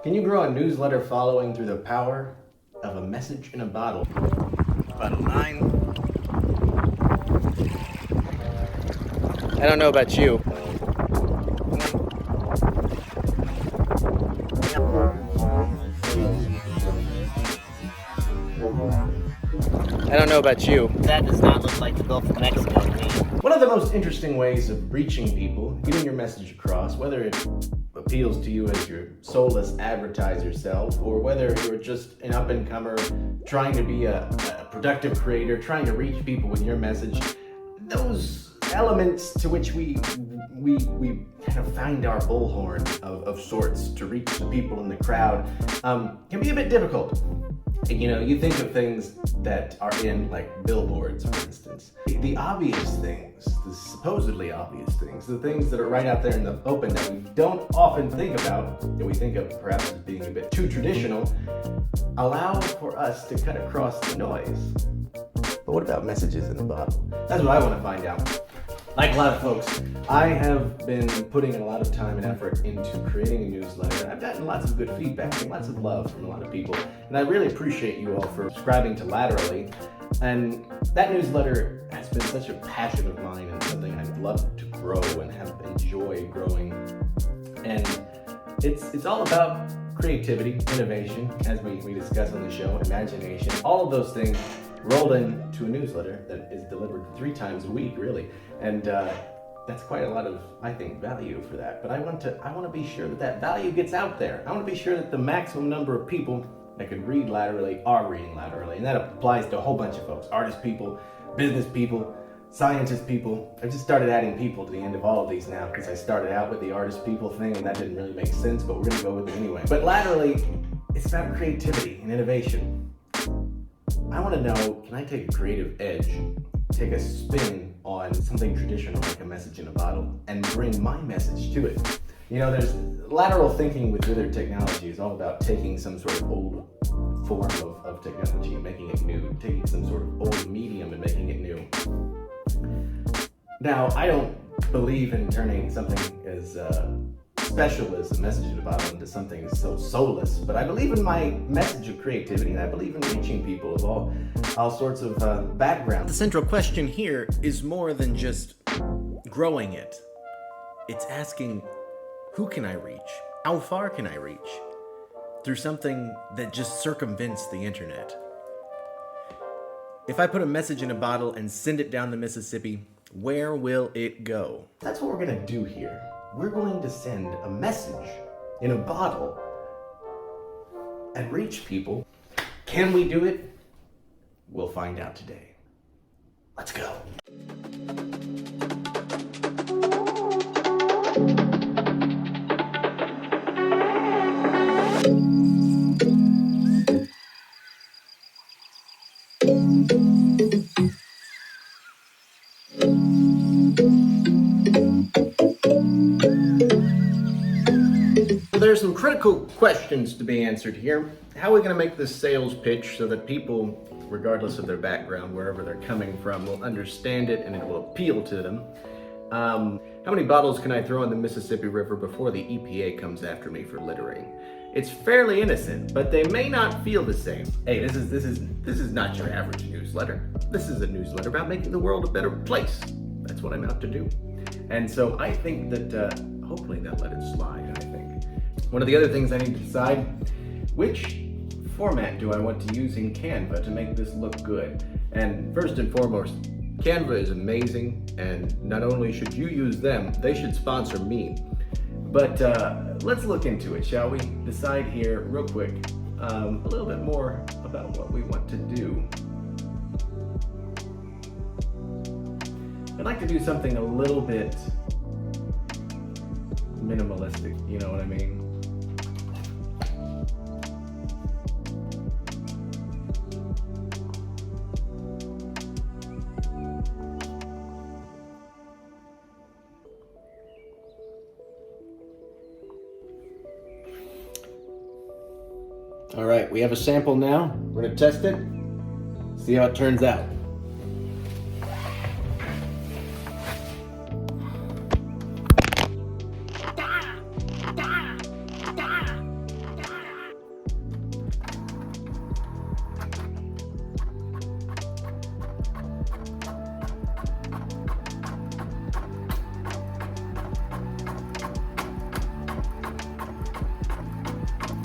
Can you grow a newsletter following through the power of a message in a bottle? Bottle 9. I don't know about you. I don't know about you. That does not look like the Gulf of Mexico to me. One of the most interesting ways of reaching people, getting your message across, whether it appeals to you as your soulless advertiser self, or whether you're just an up-and-comer trying to be a productive creator, trying to reach people with your message, those elements to which we kind of find our bullhorn of sorts to reach the people in the crowd can be a bit difficult. You know, you think of things that are in, like, Billboards, for instance. The obvious things, the supposedly obvious things, the things that are right out there in the open that we don't often think about, that we think of perhaps as being a bit too traditional, allow for us to cut across the noise. But what about messages in a bottle? That's what I want to find out. Like a lot of folks, I have been putting a lot of time and effort into creating a newsletter, and I've gotten lots of good feedback and lots of love from a lot of people, and I really appreciate you all for subscribing to Laterally. And that newsletter has been such a passion of mine and something I'd love to grow and have enjoy growing. And it's all about creativity, innovation, as we discuss on the show, imagination, all of those things rolled into a newsletter that is delivered 3 times a week, really. And that's quite a lot of, I think, value for that. But I want to be sure that value gets out there. I want to be sure that the maximum number of people that could read Laterally are reading Laterally. And that applies to a whole bunch of folks: artist people, business people, scientist people. I've just started adding people to the end of all of these now, because I started out with the artist people thing and that didn't really make sense, but we're going to go with it anyway. But Laterally, it's about creativity and innovation. I want to know, can I take a creative edge, take a spin on something traditional like a message in a bottle, and bring my message to it? You know, there's lateral thinking with other technology is all about taking some sort of old form of technology and making it new, taking some sort of old medium and making it new. Now, I don't believe in turning something as special as a message in a bottle into something so soulless, but I believe in my message of creativity, and I believe in reaching people of all sorts of backgrounds. The central question here is more than just growing it. It's asking, who can I reach? How far can I reach? Through something that just circumvents the internet. If I put a message in a bottle and send it down the Mississippi, where will it go? That's what we're gonna do here. We're going to send a message in a bottle and reach people. Can we do it? We'll find out today. Let's go. There's some critical questions to be answered here. How are we going to make this sales pitch so that people, regardless of their background, wherever they're coming from, will understand it and it will appeal to them? How many bottles can I throw in the Mississippi River before the EPA comes after me for littering? It's fairly innocent, but they may not feel the same. Hey, this is not your average newsletter. This is a newsletter about making the world a better place. That's what I'm out to do. And so I think that hopefully they'll let it slide, I think. One of the other things I need to decide, which format do I want to use in Canva to make this look good? And first and foremost, Canva is amazing, and not only should you use them, they should sponsor me. But let's look into it, shall we? Decide here real quick a little bit more about what we want to do. I'd like to do something a little bit minimalistic, you know what I mean? All right, we have a sample now. We're gonna test it, see how it turns out.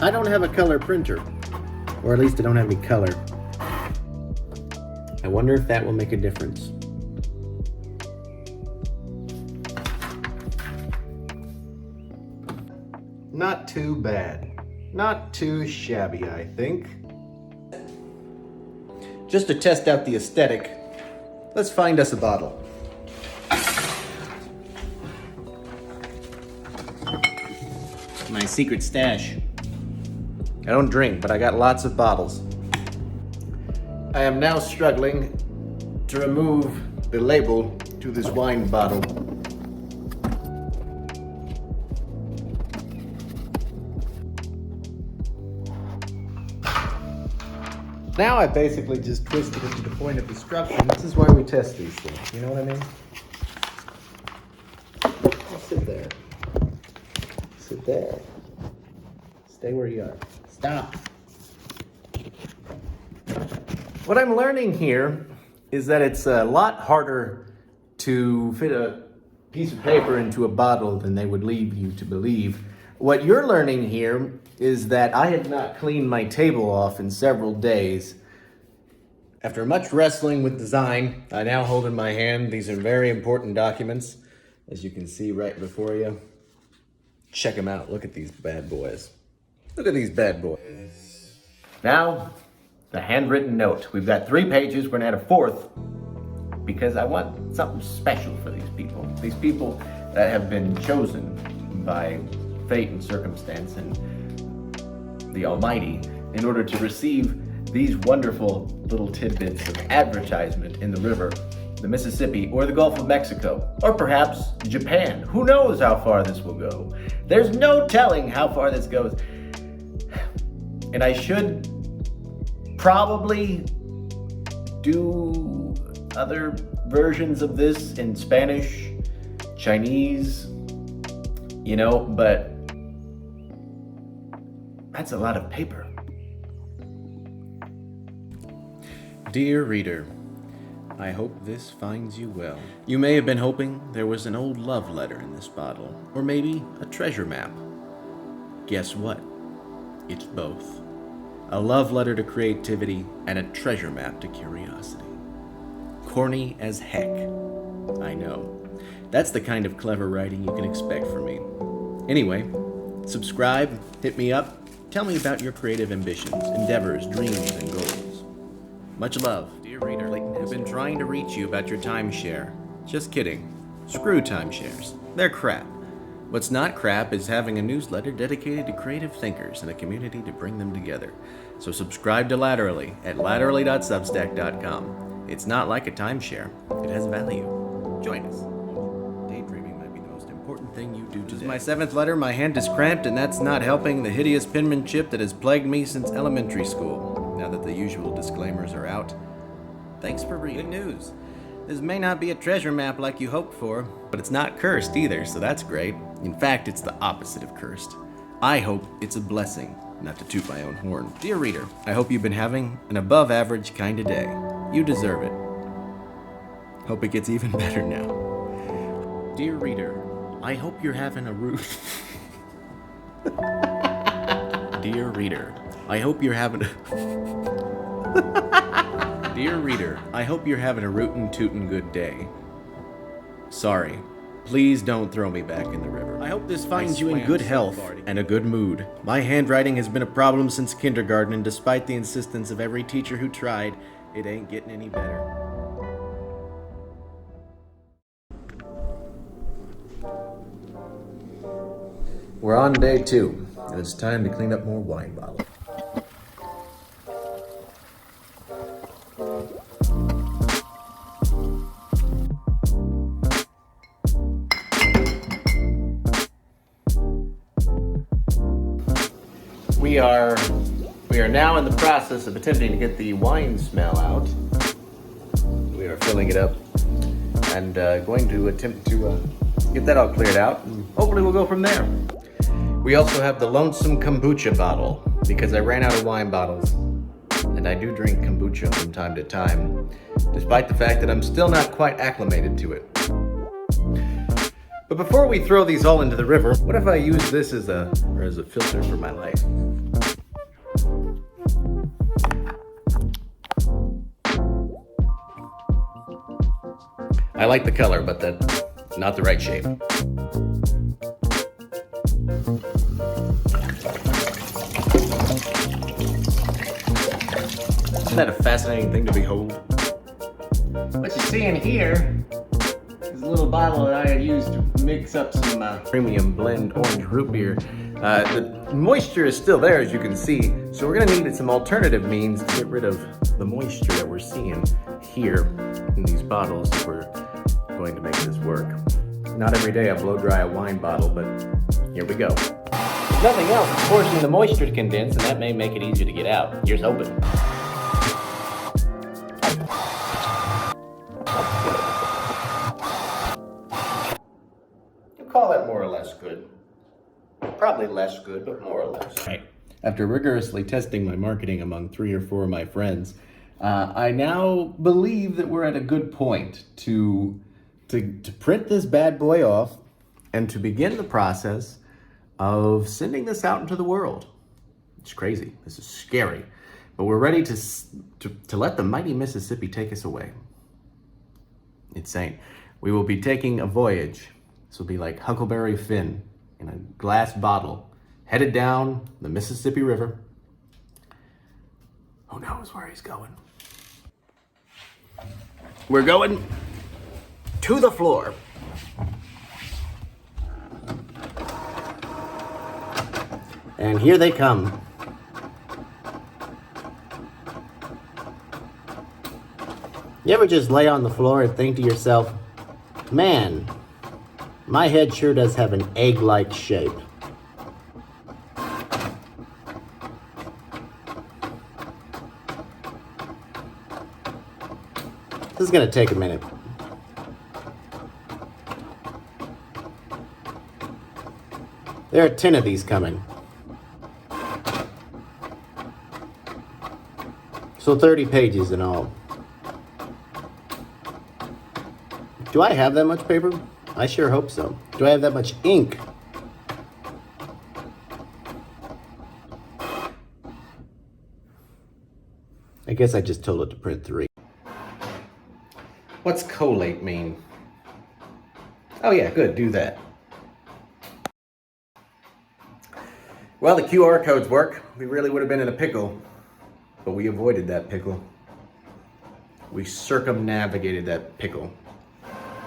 I don't have a color printer. Or at least I don't have any color. I wonder if that will make a difference. Not too bad. Not too shabby, I think. Just to test out the aesthetic, let's find us a bottle. My secret stash. I don't drink, but I got lots of bottles. I am now struggling to remove the label to this wine bottle. Now I basically just twisted it to the point of destruction. This is why we test these things, you know what I mean? Just sit there. Sit there. Stay where you are. Stop. What I'm learning here is that it's a lot harder to fit a piece of paper into a bottle than they would lead you to believe. What you're learning here is that I have not cleaned my table off in several days. After much wrestling with design, I now hold in my hand, these are very important documents, as you can see right before you. Check them out. Look at these bad boys. Look at these bad boys. Now, the handwritten note. We've got 3 pages. We're going to add a 4th because I want something special for these people. These people that have been chosen by fate and circumstance and the Almighty in order to receive these wonderful little tidbits of advertisement in the river, the Mississippi, or the Gulf of Mexico, or perhaps Japan. Who knows how far this will go? There's no telling how far this goes. And I should probably do other versions of this in Spanish, Chinese, you know, but that's a lot of paper. Dear reader, I hope this finds you well. You may have been hoping there was an old love letter in this bottle, or maybe a treasure map. Guess what? It's both. A love letter to creativity and a treasure map to curiosity. Corny as heck. I know. That's the kind of clever writing you can expect from me. Anyway, subscribe, hit me up, tell me about your creative ambitions, endeavors, dreams, and goals. Much love. Dear reader, I've been trying to reach you about your timeshare. Just kidding. Screw timeshares. They're crap. What's not crap is having a newsletter dedicated to creative thinkers and a community to bring them together. So subscribe to Laterally at laterally.substack.com. It's not like a timeshare. It has value. Join us. Daydreaming might be the most important thing you do today. This is my 7th letter. My hand is cramped, and that's not helping the hideous penmanship that has plagued me since elementary school. Now that the usual disclaimers are out. Thanks for reading. Good news. This may not be a treasure map like you hoped for, but it's not cursed either, so that's great. In fact, it's the opposite of cursed. I hope it's a blessing, not to toot my own horn. Dear reader, I hope you've been having an above average kind of day. You deserve it. Hope it gets even better now. Dear reader, I hope you're having a Dear reader, I hope you're having Dear reader, I hope you're having a rootin' tootin' good day. Sorry. Please don't throw me back in the river. I hope this finds you in good health and a good mood. My handwriting has been a problem since kindergarten, and despite the insistence of every teacher who tried, it ain't getting any better. We're on day 2, and it's time to clean up more wine bottles. We are now in the process of attempting to get the wine smell out. We are filling it up and going to attempt to get that all cleared out, and hopefully we'll go from there. We also have the lonesome kombucha bottle because I ran out of wine bottles, and I do drink kombucha from time to time, despite the fact that I'm still not quite acclimated to it. But before we throw these all into the river, what if I use this as a filter for my light? I like the color, but that's not the right shape. Isn't that a fascinating thing to behold? What you see in here is a little bottle that I had used to mix up some premium blend orange root beer. The moisture is still there, as you can see, so we're gonna need some alternative means to get rid of the moisture that we're seeing here in these bottles if we're going to make this work. Not every day I blow dry a wine bottle, but here we go. If nothing else, it's forcing the moisture to condense, and that may make it easier to get out. Here's hoping. You'll call that more or less good. Probably less good, but more or less. Right. After rigorously testing my marketing among 3 or 4 of my friends, I now believe that we're at a good point to print this bad boy off and to begin the process of sending this out into the world. It's crazy. This is scary. But we're ready to let the mighty Mississippi take us away. Insane. We will be taking a voyage. This will be like Huckleberry Finn in a glass bottle, headed down the Mississippi River. Who knows where he's going? We're going to the floor. And here they come. You ever just lay on the floor and think to yourself, man, my head sure does have an egg-like shape. This is gonna take a minute. There are 10 of these coming. So 30 pages in all. Do I have that much paper? I sure hope so. Do I have that much ink? I guess I just told it to print 3. What's collate mean? Oh yeah, good, do that. Well, the QR codes work. We really would have been in a pickle, but we avoided that pickle. We circumnavigated that pickle.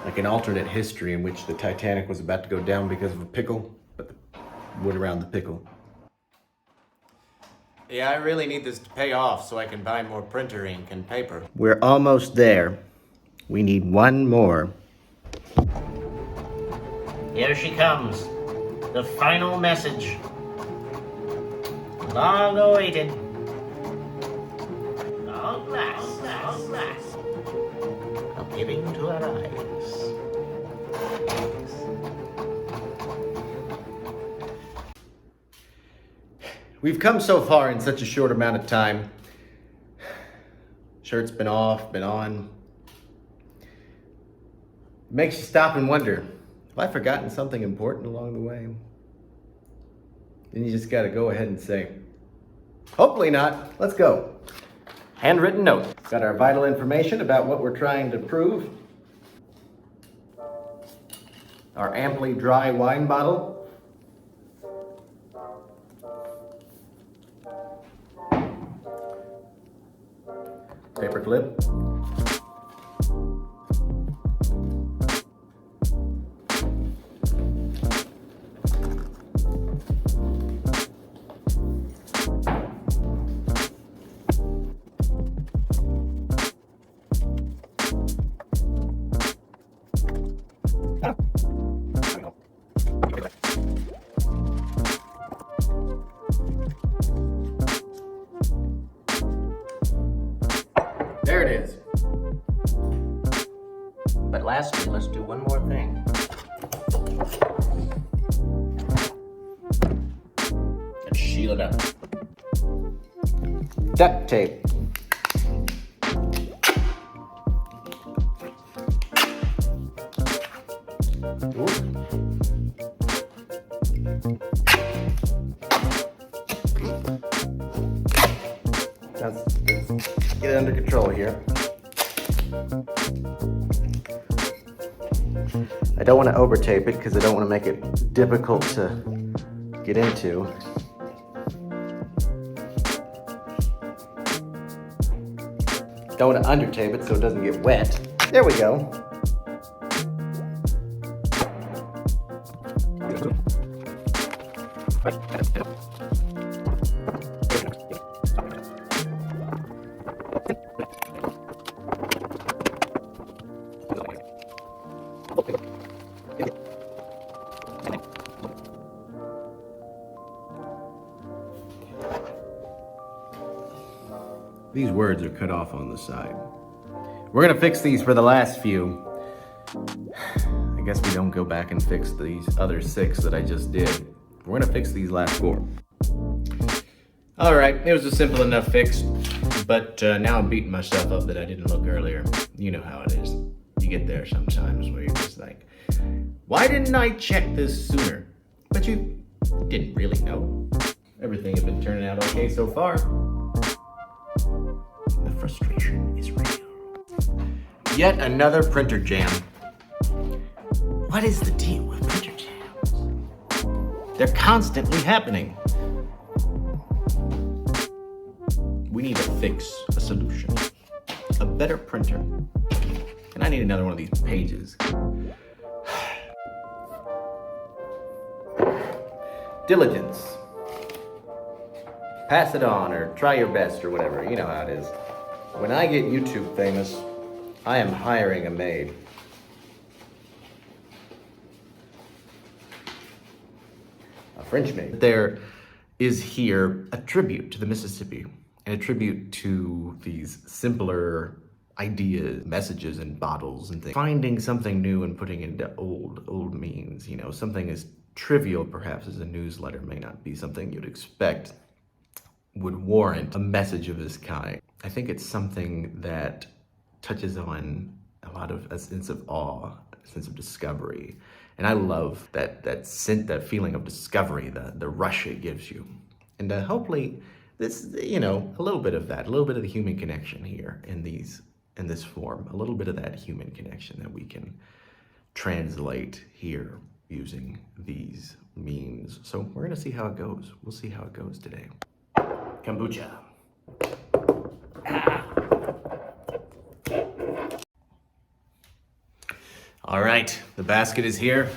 Like an alternate history in which the Titanic was about to go down because of a pickle, but the wood around the pickle. Yeah, I really need this to pay off so I can buy more printer ink and paper. We're almost there. We need one more. Here she comes. The final message. Long awaited. Long last, long last. Appealing to our eyes. We've come so far in such a short amount of time. Shirt's been off, been on. Makes you stop and wonder, have I forgotten something important along the way? Then you just gotta go ahead and say, hopefully not, let's go. Handwritten note. Got our vital information about what we're trying to prove. Our amply dry wine bottle. Paper clip. There it is. But lastly, let's do one more thing. Let's seal it up. Duct tape. Ooh. Let's get it under control here. I don't want to over tape it because I don't want to make it difficult to get into. Don't want to under tape it so it doesn't get wet. There we go. These words are cut off on the side. We're gonna fix these for the last few. I guess we don't go back and fix these other 6 that I just did. We're gonna fix these last 4. All right, it was a simple enough fix, but now I'm beating myself up that I didn't look earlier. You know how it is. You get there sometimes where you're just like, why didn't I check this sooner? But you didn't really know. Everything had been turning out okay so far. The frustration is real. Yet another printer jam. What is the deal with printer jams? They're constantly happening. We need a fix, a solution, a better printer. And I need another one of these pages. Diligence. Pass it on or try your best or whatever. You know how it is. When I get YouTube famous, I am hiring a maid. A French maid. There is here a tribute to the Mississippi and a tribute to these simpler ideas, messages in bottles and things. Finding something new and putting it into old means, you know, something as trivial perhaps as a newsletter may not be something you'd expect would warrant a message of this kind. I think it's something that touches on a lot of a sense of awe, a sense of discovery. And I love that feeling of discovery, the rush it gives you. And hopefully this, you know, a little bit of that, a little bit of the human connection here in this form, a little bit of that human connection that we can translate here using these memes. So we're gonna see how it goes. We'll see how it goes today. Kombucha. All right, the basket is here.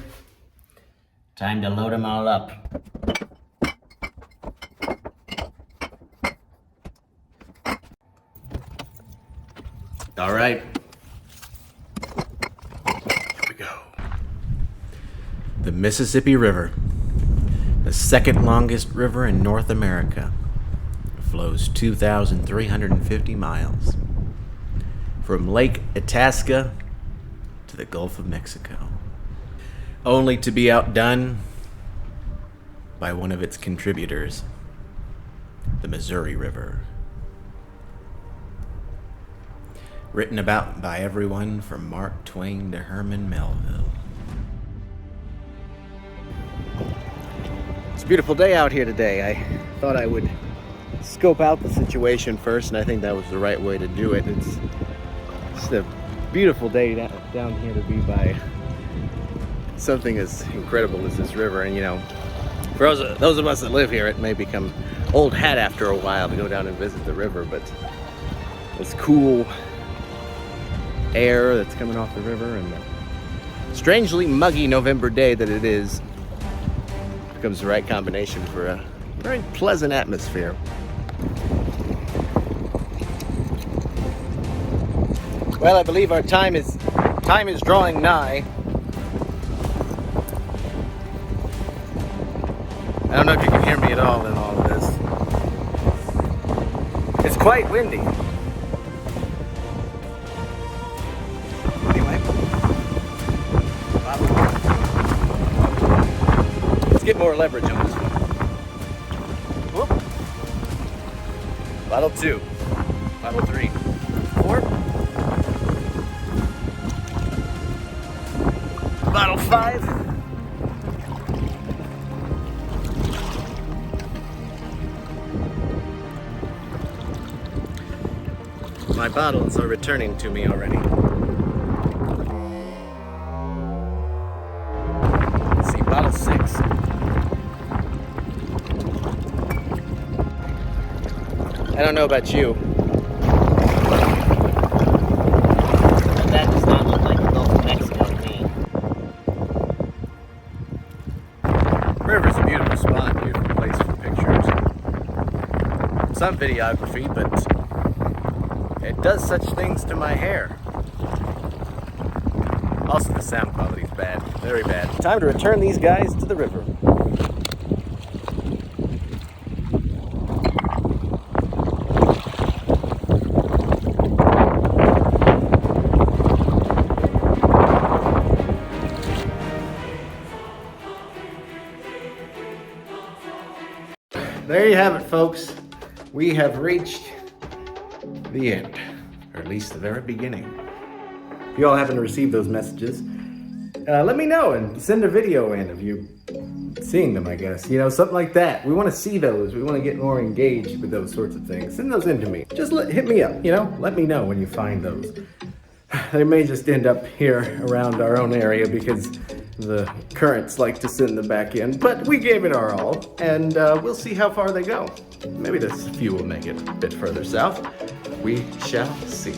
Time to load them all up. All right. Here we go. The Mississippi River, the second longest river in North America, flows 2,350 miles from Lake Itasca to the Gulf of Mexico, only to be outdone by one of its contributors, the Missouri River. Written about by everyone from Mark Twain to Herman Melville. It's a beautiful day out here today. I thought I would scope out the situation first, and I think that was the right way to do it. It's just a beautiful day down here to be by something as incredible as this river. And you know, for those of us that live here, it may become old hat after a while to go down and visit the river, but this cool air that's coming off the river and the strangely muggy November day that it is becomes the right combination for a very pleasant atmosphere. Well, I believe our time is drawing nigh. I don't know if you can hear me at all in all of this. It's quite windy. Anyway, let's get more leverage on this one. Whoop. Bottle 2, bottle 3, 4, bottle 5. my bottles are returning to me already. Let's see, bottle 6. I don't know about you. But that does not look like the Gulf of Mexico to me. River's a beautiful spot, beautiful place for pictures. Some videography, but it does such things to my hair. Also, the sound quality is bad, very bad. Time to return these guys to the river. There you have it, folks. We have reached the end, or at least the very beginning. If you all happen to receive those messages, let me know and send a video in of you seeing them, I guess. You know, something like that. We want to see those. We want to get more engaged with those sorts of things. Send those in to me. Just hit me up, you know? Let me know when you find those. They may just end up here around our own area because the currents like to send them back in, but we gave it our all, and we'll see how far they go. Maybe this few will make it a bit further south. We shall see.